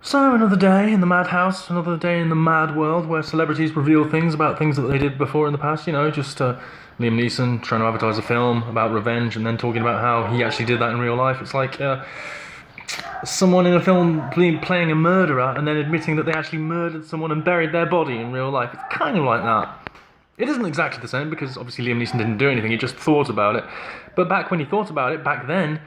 So, another day in the madhouse, another day in the mad world where celebrities reveal things about things that they did before in the past, just Liam Neeson trying to advertise a film about revenge and then talking about how he actually did that in real life. It's like someone in a film playing a murderer and then admitting that they actually murdered someone and buried their body in real life. It's kind of like that. It isn't exactly the same because obviously Liam Neeson didn't do anything, he just thought about it. But back when he thought about it, back then,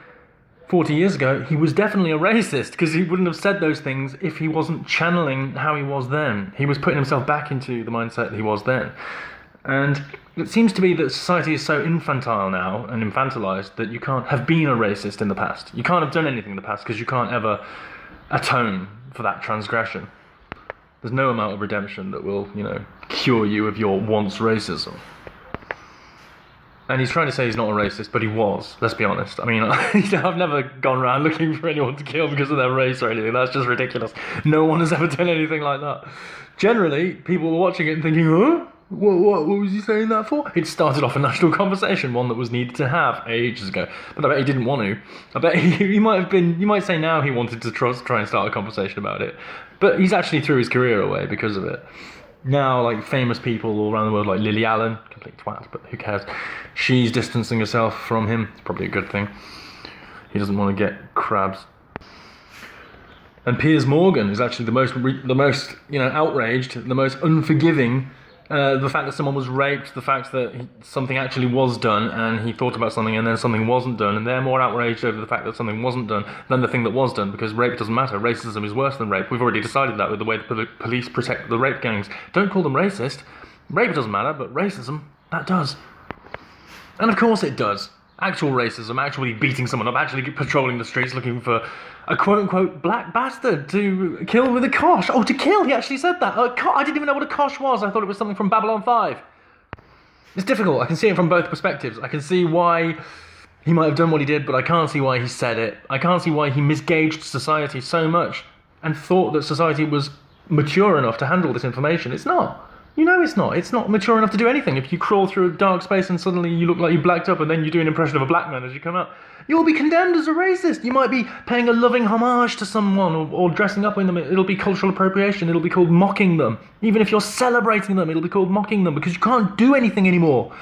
40 years ago, he was definitely a racist because he wouldn't have said those things if he wasn't channeling how he was then. He was putting himself back into the mindset that he was then. And it seems to be that society is so infantile now and infantilized that you can't have been a racist in the past. You can't have done anything in the past because you can't ever atone for that transgression. There's no amount of redemption that will, cure you of your once racism. And he's trying to say he's not a racist, but he was, let's be honest. I mean, I've never gone around looking for anyone to kill because of their race or anything. That's just ridiculous. No one has ever done anything like that. Generally, people were watching it and thinking, huh? What was he saying that for? It started off a national conversation, one that was needed to have ages ago. But I bet he didn't want to. I bet he might have been, you might say now he wanted to try and start a conversation about it. But he's actually threw his career away because of it. Now, famous people all around the world, like Lily Allen, complete twat, but who cares? She's distancing herself from him. It's probably a good thing. He doesn't want to get crabs. And Piers Morgan is actually the most outraged, the most unforgiving. The fact that someone was raped, the fact that something actually was done, and he thought about something and then something wasn't done, and they're more outraged over the fact that something wasn't done than the thing that was done, because rape doesn't matter. Racism is worse than rape. We've already decided that with the way the police protect the rape gangs. Don't call them racist. Rape doesn't matter, but racism, that does. And of course it does. Actual racism, actually beating someone up, actually patrolling the streets looking for a quote-unquote black bastard to kill with a kosh. Oh, to kill, he actually said that. I didn't even know what a kosh was. I thought it was something from Babylon 5. It's difficult. I can see it from both perspectives. I can see why he might have done what he did, but I can't see why he said it. I can't see why he misgauged society so much and thought that society was mature enough to handle this information. It's not. It's not. It's not mature enough to do anything. If you crawl through a dark space and suddenly you look like you blacked up and then you do an impression of a black man as you come out, you'll be condemned as a racist. You might be paying a loving homage to someone or dressing up in them. It'll be cultural appropriation. It'll be called mocking them. Even if you're celebrating them, it'll be called mocking them because you can't do anything anymore.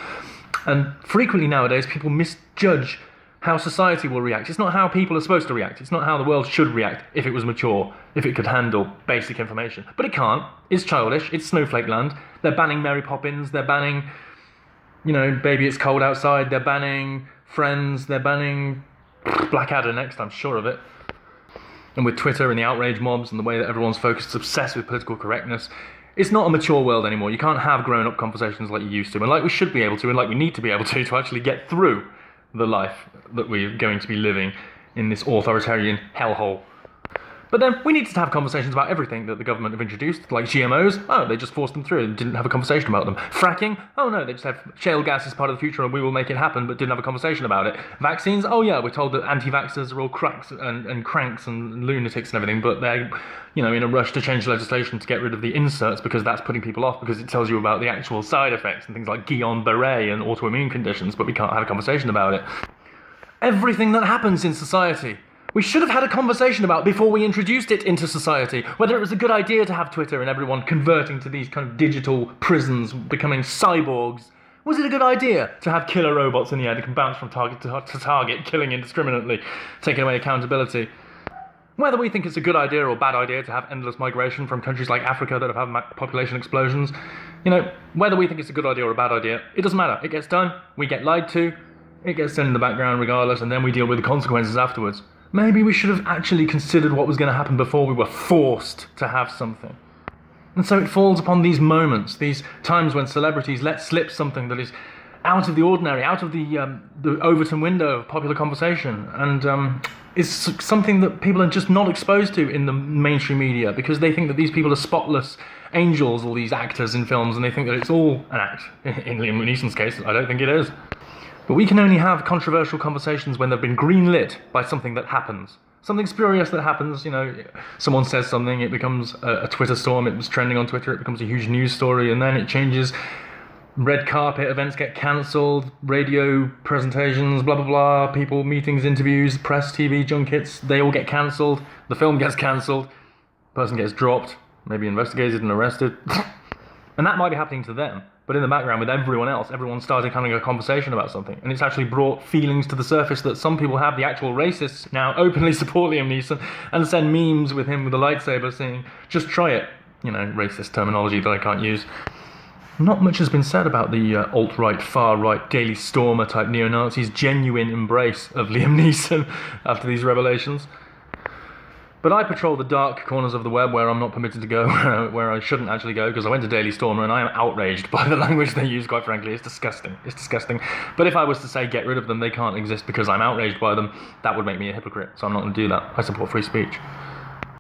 And frequently nowadays, people misjudge how society will react. It's not how people are supposed to react. It's not how the world should react if it was mature, if it could handle basic information. But it can't. It's childish. It's snowflake land. They're banning Mary Poppins. They're banning, Baby It's Cold Outside. They're banning Friends. They're banning Blackadder next, I'm sure of it. And with Twitter and the outrage mobs and the way that everyone's focused, obsessed with political correctness, it's not a mature world anymore. You can't have grown-up conversations like you used to, and like we should be able to, and like we need to be able to actually get through the life that we're going to be living in this authoritarian hellhole. But then we need to have conversations about everything that the government have introduced, like GMOs. Oh, they just forced them through and didn't have a conversation about them. Fracking. Oh no, they just have shale gas is part of the future and we will make it happen, but didn't have a conversation about it. Vaccines. Oh yeah, we're told that anti-vaxxers are all cracks and cranks and lunatics and everything, but they're, in a rush to change legislation to get rid of the inserts because that's putting people off because it tells you about the actual side effects and things like Guillain-Barré and autoimmune conditions, but we can't have a conversation about it. Everything that happens in society, we should have had a conversation about before we introduced it into society. Whether it was a good idea to have Twitter and everyone converting to these kind of digital prisons, becoming cyborgs. Was it a good idea to have killer robots in the air that can bounce from target to target, killing indiscriminately, taking away accountability? Whether we think it's a good idea or bad idea to have endless migration from countries like Africa that have had population explosions, whether we think it's a good idea or a bad idea, it doesn't matter. It gets done, we get lied to, it gets done in the background regardless, and then we deal with the consequences afterwards. Maybe we should have actually considered what was going to happen before we were forced to have something. And so it falls upon these moments, these times when celebrities let slip something that is out of the ordinary, out of the Overton window of popular conversation, and is something that people are just not exposed to in the mainstream media because they think that these people are spotless angels, all these actors in films, and they think that it's all an act. In Liam Neeson's case, I don't think it is. But we can only have controversial conversations when they've been greenlit by something that happens. Something spurious that happens, someone says something, it becomes a Twitter storm, it was trending on Twitter, it becomes a huge news story, and then it changes. Red carpet events get cancelled, radio presentations, blah, blah, blah, people, meetings, interviews, press, TV, junkets, they all get cancelled, the film gets cancelled. person gets dropped, maybe investigated and arrested. And that might be happening to them, but in the background with everyone else, everyone's starting having a conversation about something. And it's actually brought feelings to the surface that some people have. The actual racists now openly support Liam Neeson and send memes with him with a lightsaber saying, just try it. You know, racist terminology that I can't use. Not much has been said about the alt-right, far-right, Daily Stormer type neo-Nazis' genuine embrace of Liam Neeson after these revelations. But I patrol the dark corners of the web where I'm not permitted to go, where I shouldn't actually go, because I went to Daily Stormer and I am outraged by the language they use, quite frankly. It's disgusting. It's disgusting. But if I was to say get rid of them, they can't exist because I'm outraged by them, that would make me a hypocrite. So I'm not going to do that. I support free speech.